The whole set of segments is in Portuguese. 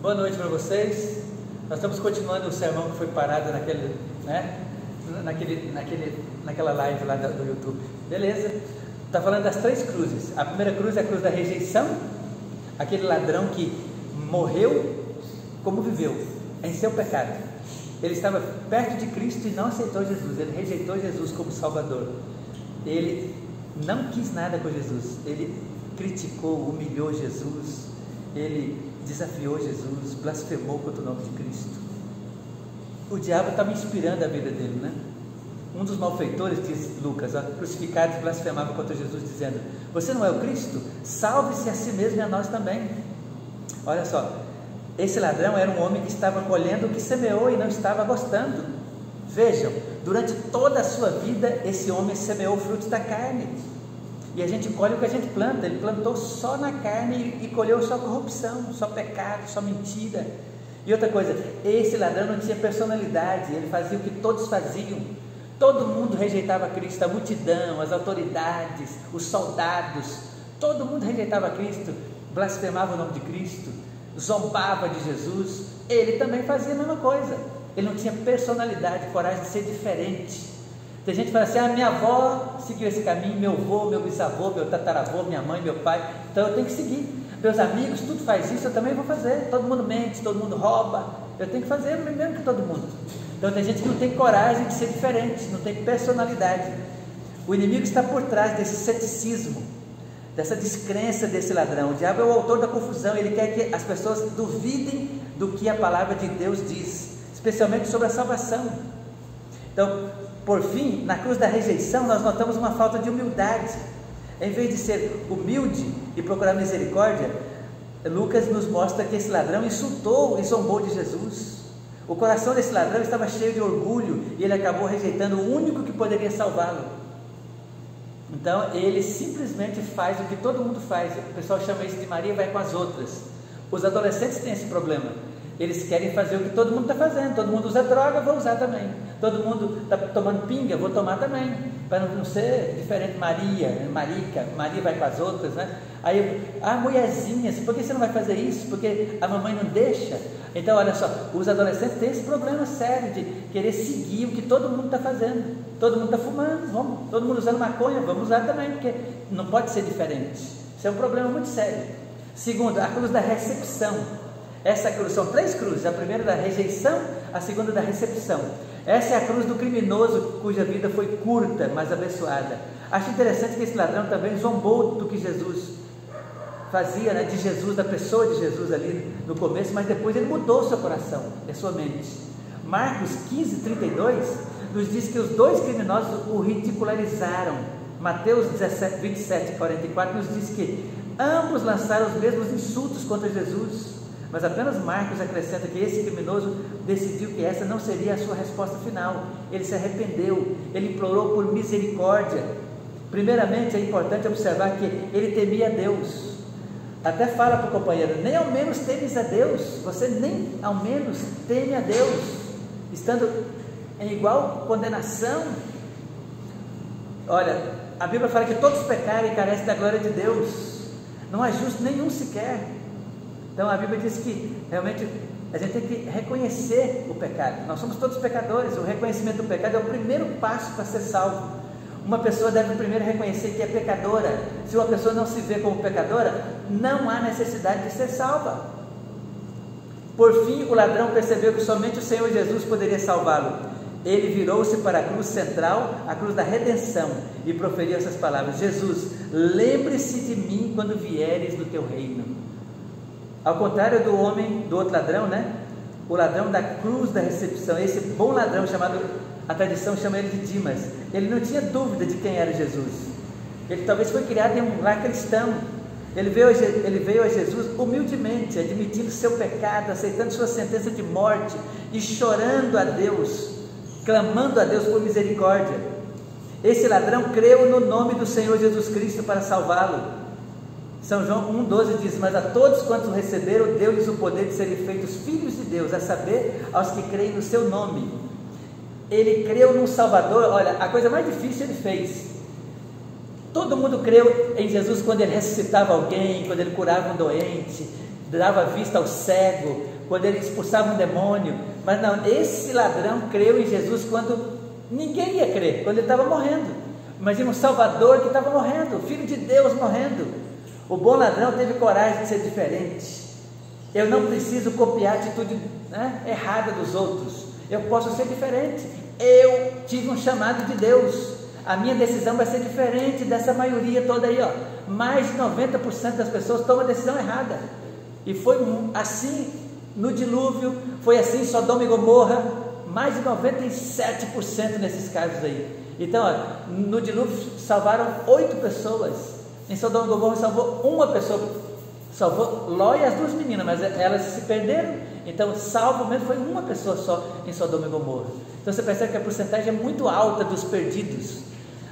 Boa noite para vocês. Nós estamos continuando o sermão que foi parado naquela live lá do YouTube. Beleza? Está falando das três cruzes. A primeira cruz é a cruz da rejeição, aquele ladrão que morreu como viveu, em seu pecado. Ele estava perto de Cristo e não aceitou Jesus. Ele rejeitou Jesus como Salvador. Ele não quis nada com Jesus. Ele criticou, humilhou Jesus. Ele desafiou Jesus, blasfemou contra o nome de Cristo. O diabo estava inspirando a vida dele, né? Um dos malfeitores, diz Lucas, crucificados, blasfemava contra Jesus, dizendo: você não é o Cristo? Salve-se a si mesmo e a nós também. Olha só, esse ladrão era um homem que estava colhendo o que semeou e não estava gostando. Vejam, durante toda a sua vida, esse homem semeou frutos da carne. E a gente colhe o que a gente planta. Ele plantou só na carne e colheu só corrupção, só pecado, só mentira. E outra coisa, esse ladrão não tinha personalidade, ele fazia o que todos faziam. Todo mundo rejeitava Cristo, a multidão, as autoridades, os soldados, todo mundo rejeitava Cristo, blasfemava o nome de Cristo, zombava de Jesus. Ele também fazia a mesma coisa. Ele não tinha personalidade, coragem de ser diferente. Tem gente que fala assim: minha avó seguiu esse caminho, meu avô, meu bisavô, meu tataravô, minha mãe, meu pai, então eu tenho que seguir. Meus amigos, tudo faz isso, eu também vou fazer. Todo mundo mente, todo mundo rouba, eu tenho que fazer mesmo que todo mundo. Então tem gente que não tem coragem de ser diferente, não tem personalidade. O inimigo está por trás desse ceticismo, dessa descrença desse ladrão. O diabo é o autor da confusão. Ele quer que as pessoas duvidem do que a palavra de Deus diz, especialmente sobre a salvação. Então, por fim, na cruz da rejeição, nós notamos uma falta de humildade. Em vez de ser humilde e procurar misericórdia, Lucas nos mostra que esse ladrão insultou e zombou de Jesus. O coração desse ladrão estava cheio de orgulho e ele acabou rejeitando o único que poderia salvá-lo. Então ele simplesmente faz o que todo mundo faz. O pessoal chama isso de Maria vai com as outras. Os adolescentes têm esse problema. Eles querem fazer o que todo mundo está fazendo. Todo mundo usa droga, vou usar também. Todo mundo está tomando pinga, vou tomar também. Para não ser diferente. Marica, Maria vai com as outras, né? Aí, mulherzinhas, por que você não vai fazer isso? Porque a mamãe não deixa. Então, olha só, os adolescentes têm esse problema sério de querer seguir o que todo mundo está fazendo. Todo mundo está fumando, todo mundo usando maconha, vamos usar também, porque não pode ser diferente. Isso é um problema muito sério. Segundo, a cruz da recepção. Essa cruz, são três cruzes: a primeira da rejeição, a segunda da recepção. Essa é a cruz do criminoso cuja vida foi curta, mas abençoada. Acho interessante que esse ladrão também zombou do que Jesus fazia, né, de Jesus, da pessoa de Jesus ali no começo, mas depois ele mudou o seu coração, a sua mente. Marcos 15:32 nos diz que os dois criminosos o ridicularizaram. Mateus 27:44 nos diz que ambos lançaram os mesmos insultos contra Jesus. Mas apenas Marcos acrescenta que esse criminoso decidiu que essa não seria a sua resposta final. Ele se arrependeu, ele implorou por misericórdia. Primeiramente, é importante observar que ele temia a Deus. Até fala para o companheiro: nem ao menos temes a Deus. Você nem ao menos teme a Deus, estando em igual condenação. Olha, a Bíblia fala que todos pecaram e carecem da glória de Deus. Não há justo nenhum sequer. Então a Bíblia diz que realmente a gente tem que reconhecer o pecado. Nós somos todos pecadores. O reconhecimento do pecado é o primeiro passo para ser salvo. Uma pessoa deve primeiro reconhecer que é pecadora. Se uma pessoa não se vê como pecadora, não há necessidade de ser salva. Por fim, o ladrão percebeu que somente o Senhor Jesus poderia salvá-lo. Ele virou-se para a cruz central, a cruz da redenção, e proferiu essas palavras: Jesus, lembre-se de mim quando vieres no teu reino. Ao contrário do homem, do outro ladrão, né? O ladrão da cruz da recepção, esse bom ladrão chamado, a tradição chama ele de Dimas. Ele não tinha dúvida de quem era Jesus. Ele talvez foi criado em um lar cristão. Ele veio a Jesus humildemente, admitindo seu pecado, aceitando sua sentença de morte e chorando a Deus, clamando a Deus por misericórdia. Esse ladrão creu no nome do Senhor Jesus Cristo para salvá-lo. São João 1,12 diz: mas a todos quantos receberam, deu-lhes o poder de serem feitos filhos de Deus, a saber, aos que creem no seu nome. Ele creu num Salvador. Olha, a coisa mais difícil ele fez. Todo mundo creu em Jesus quando ele ressuscitava alguém, quando ele curava um doente, dava vista ao cego, quando ele expulsava um demônio. Mas não, esse ladrão creu em Jesus quando ninguém ia crer, quando ele estava morrendo. Imagina um Salvador que estava morrendo, o Filho de Deus morrendo. O bom ladrão teve coragem de ser diferente. Eu não preciso copiar a atitude errada dos outros, eu posso ser diferente. Eu tive um chamado de Deus, a minha decisão vai ser diferente dessa maioria toda aí, ó. Mais de 90% das pessoas tomam a decisão errada, e foi assim no dilúvio, foi assim em Sodoma e Gomorra, mais de 97% nesses casos aí. Então, ó, no dilúvio salvaram 8 pessoas, em Sodoma e Gomorra salvou uma pessoa, salvou Ló e as 2 meninas, mas elas se perderam. Então, salvo mesmo foi uma pessoa só em Sodoma e Gomorra. Então você percebe que a porcentagem é muito alta dos perdidos.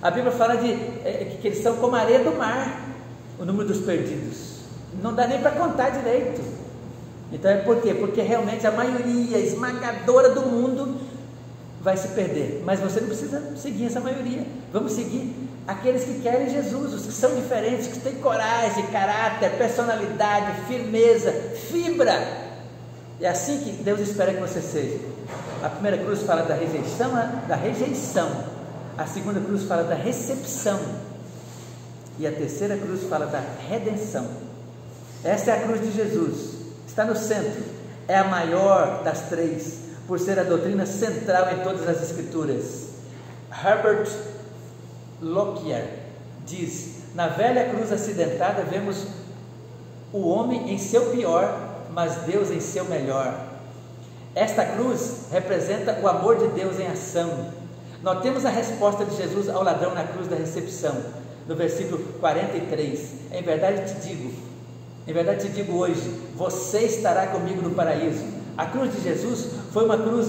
A Bíblia fala que eles são como a areia do mar, o número dos perdidos. Não dá nem para contar direito. Então é por quê? Porque realmente a maioria esmagadora do mundo vai se perder. Mas você não precisa seguir essa maioria. Vamos seguir aqueles que querem Jesus, os que são diferentes, que têm coragem, caráter, personalidade, firmeza, fibra. É assim que Deus espera que você seja. A primeira cruz fala da rejeição. A segunda cruz fala da recepção. E a terceira cruz fala da redenção. Essa é a cruz de Jesus. Está no centro. É a maior das 3, por ser a doutrina central em todas as Escrituras. Herbert Lockyer diz: na velha cruz acidentada vemos o homem em seu pior, mas Deus em seu melhor. Esta cruz representa o amor de Deus em ação. Notemos a resposta de Jesus ao ladrão na cruz da recepção, no versículo 43. Em verdade te digo hoje, você estará comigo no paraíso. A cruz de Jesus foi uma cruz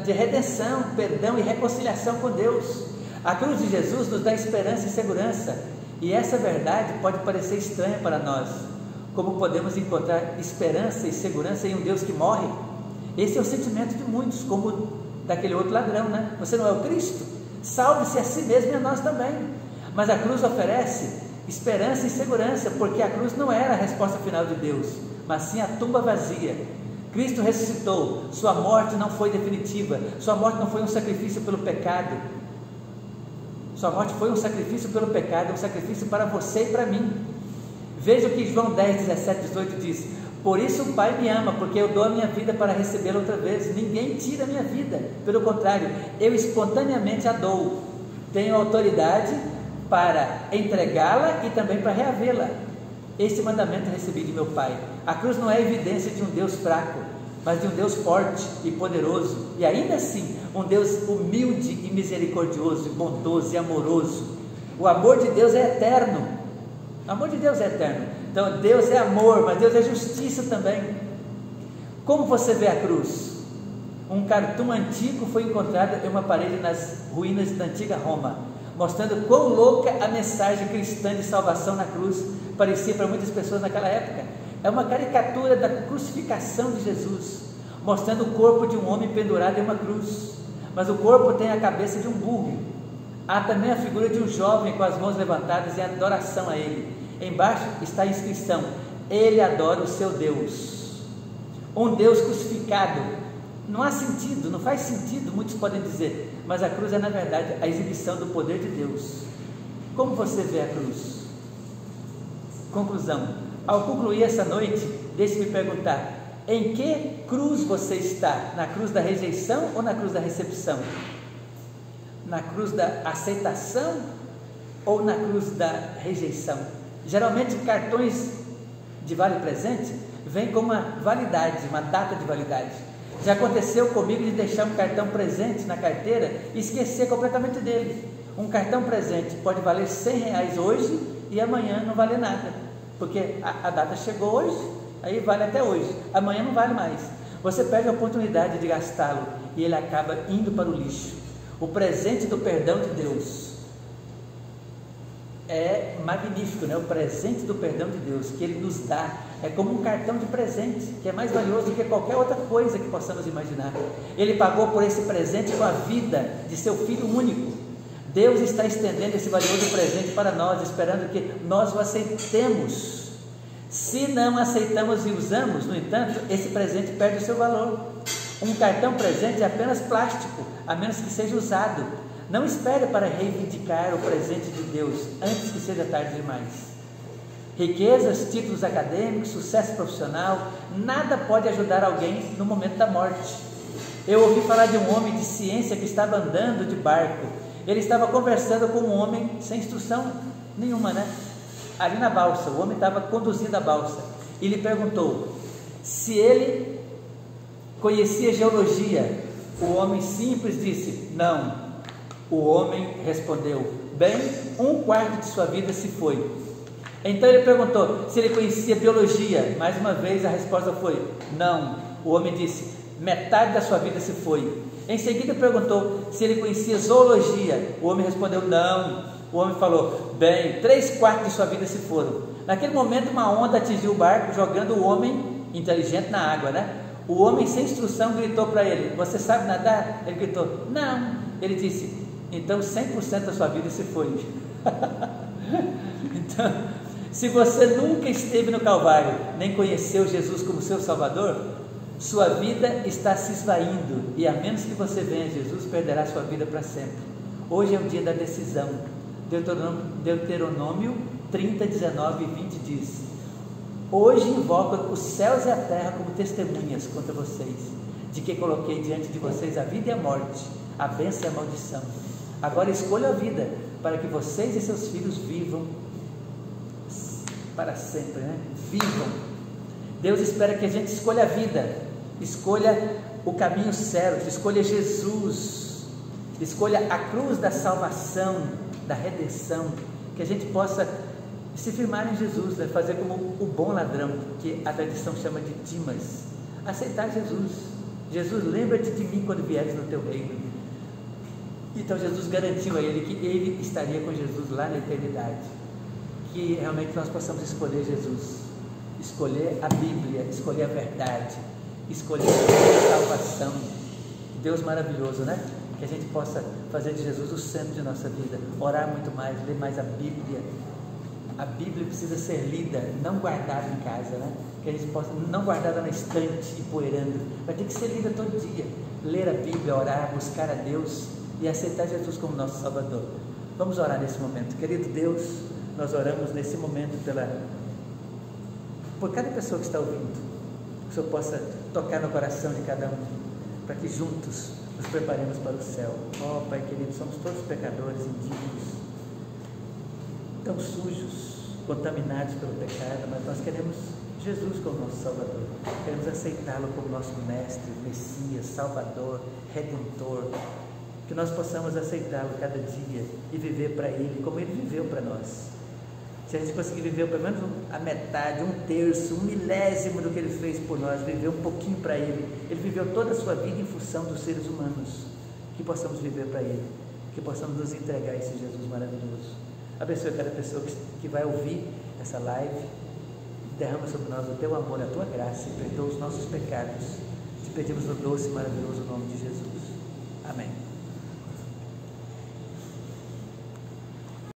de redenção, perdão e reconciliação com Deus. A cruz de Jesus nos dá esperança e segurança, e essa verdade pode parecer estranha para nós. Como podemos encontrar esperança e segurança em um Deus que morre? Esse é o sentimento de muitos, como daquele outro ladrão, né? Você não é o Cristo? Salve-se a si mesmo e a nós também. Mas a cruz oferece esperança e segurança, porque a cruz não era a resposta final de Deus, mas sim a tumba vazia. Cristo ressuscitou, sua morte não foi definitiva, sua morte não foi um sacrifício pelo pecado, sua morte foi um sacrifício pelo pecado, um sacrifício para você e para mim. Veja o que João 10, 17, 18 diz: por isso o Pai me ama, porque eu dou a minha vida para recebê-la outra vez. Ninguém tira a minha vida, pelo contrário, eu espontaneamente a dou. Tenho autoridade para entregá-la e também para reavê-la. Este mandamento recebi de meu Pai. A cruz não é evidência de um Deus fraco, mas de um Deus forte e poderoso, e ainda assim um Deus humilde e misericordioso, e bondoso e amoroso. O amor de Deus é eterno. O amor de Deus é eterno. Então Deus é amor, mas Deus é justiça também. Como você vê a cruz? Um cartoon antigo foi encontrado em uma parede nas ruínas da antiga Roma, mostrando quão louca a mensagem cristã de salvação na cruz parecia para muitas pessoas naquela época. É uma caricatura da crucificação de Jesus, mostrando o corpo de um homem pendurado em uma cruz, mas o corpo tem a cabeça de um burro. Há também a figura de um jovem com as mãos levantadas em adoração a ele. Embaixo está a inscrição: ele adora o seu Deus. Um Deus crucificado. Não há sentido, não faz sentido, muitos podem dizer, mas a cruz é na verdade a exibição do poder de Deus. Como você vê a cruz? Conclusão: ao concluir essa noite, deixe-me perguntar: em que cruz você está? Na cruz da rejeição ou na cruz da recepção? Na cruz da aceitação ou na cruz da rejeição? Geralmente cartões de vale presente vêm com uma validade, uma data de validade. Já aconteceu comigo de deixar um cartão presente na carteira e esquecer completamente dele. Um cartão presente pode valer R$100 hoje e amanhã não valer nada, porque a data chegou hoje, aí vale até hoje, amanhã não vale mais. Você perde a oportunidade de gastá-lo e ele acaba indo para o lixo. O presente do perdão de Deus é magnífico, né? O presente do perdão de Deus que Ele nos dá é como um cartão de presente, que é mais valioso do que qualquer outra coisa que possamos imaginar. Ele pagou por esse presente com a vida de seu Filho único. Deus está estendendo esse valioso presente para nós, esperando que nós o aceitemos. Se não aceitamos e usamos, no entanto, esse presente perde o seu valor. Um cartão presente é apenas plástico, a menos que seja usado. Não espere para reivindicar o presente de Deus antes que seja tarde demais. Riquezas, títulos acadêmicos, sucesso profissional, nada pode ajudar alguém no momento da morte. Eu ouvi falar de um homem de ciência que estava andando de barco. Ele estava conversando com um homem sem instrução nenhuma, né? Ali na balsa, o homem estava conduzindo a balsa. E lhe perguntou se ele conhecia geologia. O homem simples disse, não. O homem respondeu, bem, 1/4 de sua vida se foi. Então ele perguntou se ele conhecia biologia. Mais uma vez a resposta foi, não. O homem disse, metade da sua vida se foi. Em seguida perguntou se ele conhecia zoologia. O homem respondeu, não. O homem falou, bem, 3/4 de sua vida se foram. Naquele momento uma onda atingiu o barco, jogando o homem inteligente na água, né? O homem sem instrução gritou para ele, você sabe nadar? Ele gritou, não. Ele disse, então 100% da sua vida se foi. Então, se você nunca esteve no Calvário, nem conheceu Jesus como seu Salvador, sua vida está se esvaindo, e a menos que você venha a Jesus, perderá sua vida para sempre. Hoje é o dia da decisão. Deuteronômio 30, 19 e 20 diz, hoje invoco os céus e a terra como testemunhas contra vocês, de que coloquei diante de vocês a vida e a morte, a bênção e a maldição. Agora escolha a vida, para que vocês e seus filhos vivam para sempre, né? Vivam. Deus espera que a gente escolha a vida, escolha o caminho certo, escolha Jesus, escolha a cruz da salvação, da redenção, que a gente possa se firmar em Jesus, né? Fazer como o bom ladrão, que a tradição chama de Dimas, aceitar Jesus. Jesus, lembra-te de mim quando vieres no teu reino. Então Jesus garantiu a ele que ele estaria com Jesus lá na eternidade. Que realmente nós possamos escolher Jesus, escolher a Bíblia, escolher a verdade, escolher a salvação. Deus maravilhoso, né? Que a gente possa fazer de Jesus o centro de nossa vida, orar muito mais, ler mais a Bíblia. A Bíblia precisa ser lida, não guardada em casa, né? Que a gente possa, não guardada na estante e poeirando, vai ter que ser lida todo dia. Ler a Bíblia, orar, buscar a Deus e aceitar Jesus como nosso Salvador. Vamos orar nesse momento. Querido Deus, nós oramos nesse momento por cada pessoa que está ouvindo, que o Senhor possa tocar no coração de cada um, para que juntos nos preparemos para o céu. Ó Pai querido, somos todos pecadores, indignos, tão sujos, contaminados pelo pecado, mas nós queremos Jesus como nosso Salvador, queremos aceitá-lo como nosso Mestre, Messias, Salvador, Redentor, que nós possamos aceitá-lo cada dia e viver para Ele como Ele viveu para nós. Se a gente conseguir viver pelo menos a metade, 1/3, 1/1000 do que Ele fez por nós, viver um pouquinho para Ele, Ele viveu toda a sua vida em função dos seres humanos, que possamos viver para Ele, que possamos nos entregar a esse Jesus maravilhoso. Abençoe cada pessoa que vai ouvir essa live, derrama sobre nós o Teu amor, a Tua graça e perdoa os nossos pecados. Te pedimos no doce e maravilhoso nome de Jesus. Amém.